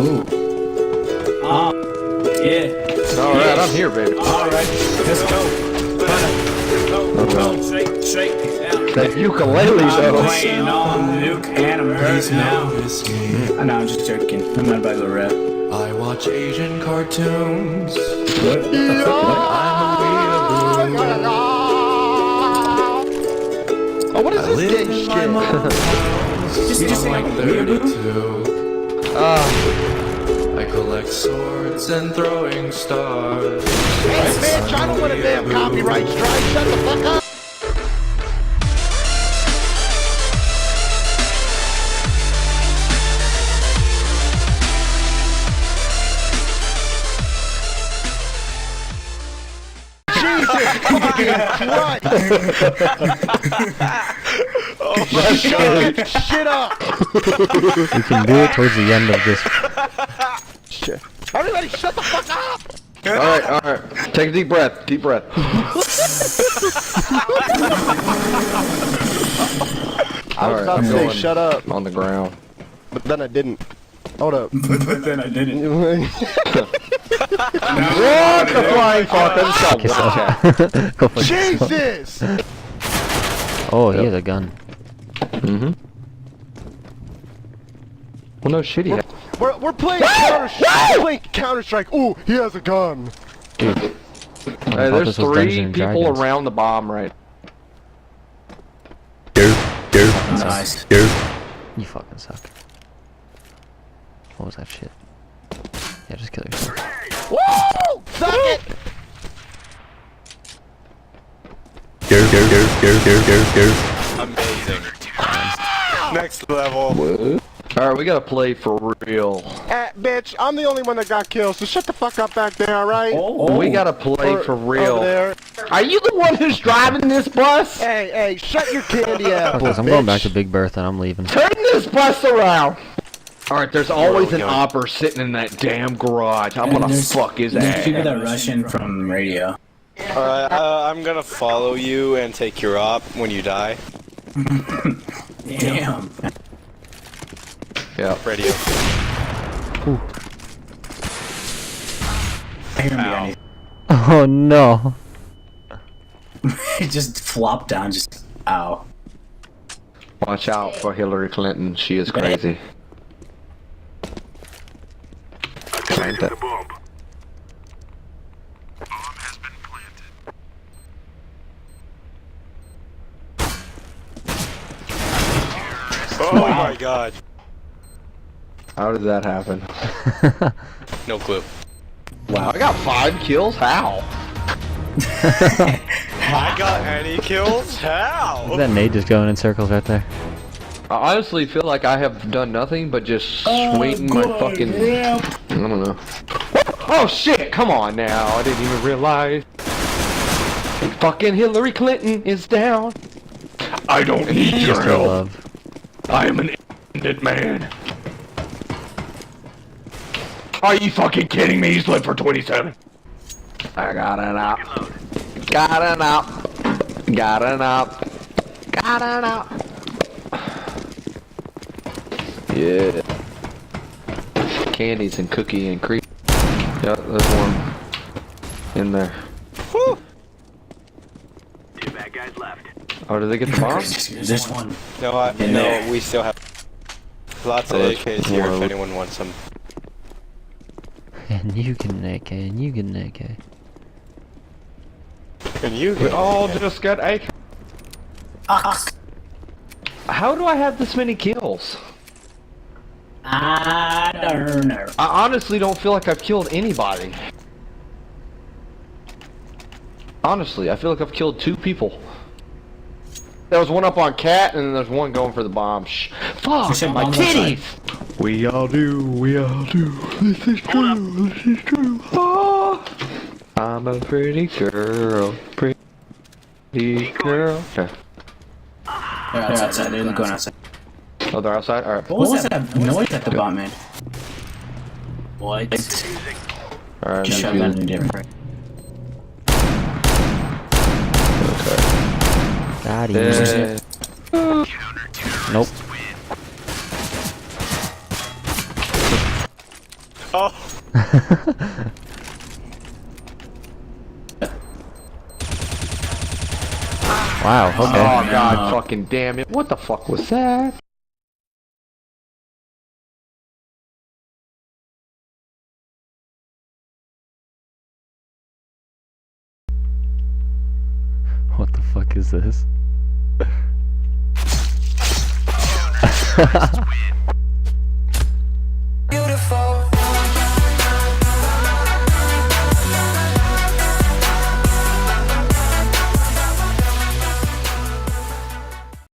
Ooh. Ah. Yeah. Alright, I'm here, baby. Alright, let's go. Go, shake. That ukulele, I'm though. playing on Luke and I'm hurt now. No, I'm just joking. I'm not about to rap. I watch Asian cartoons. What the fuck? Oh, what is I this live gay in shit? my mom's house. Just I'm like say 32. I collect swords and throwing stars. Hey, bitch, I don't want a damn copyright strike. Shut the fuck up. Jesus fucking Christ. Oh my god! Shit up. We can do it towards the end of this. Shit. Everybody shut the fuck up. Alright. Take a deep breath. Deep breath. I was about to say shut up, On the ground. but then I didn't. Hold up. But then I didn't. What the flying fuck? Kiss up. Go for it. Jesus! Oh, he has a gun. Mm-hmm. Well, no shit, he had. We're playing Counter-Strike. We're playing Counter-Strike. Ooh, he has a gun. Dude. Hey, there's 3 people around the bomb right. Nice. You fucking suck. What was that shit? Yeah, just kill yourself. Woo! Suck it! Amazing. Next level. Alright, we gotta play for real. Bitch, I'm the only one that got killed, so shut the fuck up back there, alright? We gotta play for real. Over there. Are you the one who's driving this bus? Hey, shut your candy ass. Fellas, I'm going back to Big Bertha and I'm leaving. Turn this bus around! Alright, there's always an going? opper sitting in that damn garage. I'm gonna fuck his There's ass. people that rush in from radio. Alright, I'm gonna follow you and take your op when you die. Damn. Yeah. Radio. I hear him behind you. Oh no. It just flopped down, just ow. Watch out for Hillary Clinton. She is crazy. Ain't that? Oh my god. How did that happen? No clue. Wow, I got 5 kills? How? I got any kills? How? That nade just going in circles right there. I honestly feel like I have done nothing but just swing my fucking... I don't know. Oh shit, come on now. I didn't even realize. Fucking Hillary Clinton is down. I don't need your Just no help. love. I am an independent man. Are you fucking kidding me? He's lived for 27. I got it up. Got it up. Got it up. Got it up. Yeah. Candies and cookie and cream. Yep, there's one in there. Whew. Oh, did they get the bomb? There's one. No, we still have lots of AKs here if anyone wants them. And you get an AK, and you get an AK. And you We all just got AK. Ah. How do I have this many kills? I don't know. I honestly don't feel like I've killed anybody. Honestly, I feel like I've killed 2 people. There was one up on Cat, and then there's one going for the bomb. Fuck, said my bombs outside. titties! We all do, we all do. This is true, this is true. Oh, I'm a pretty girl, pretty girl. Okay. They're outside. They're going outside. Oh, they're outside? Alright. What was that noise that the bot made? What? Alright, Just shut down different. Got him. Yeah. Nope. Oh. Wow, okay. Oh god, fucking damn it. What the fuck was that? What the fuck is this?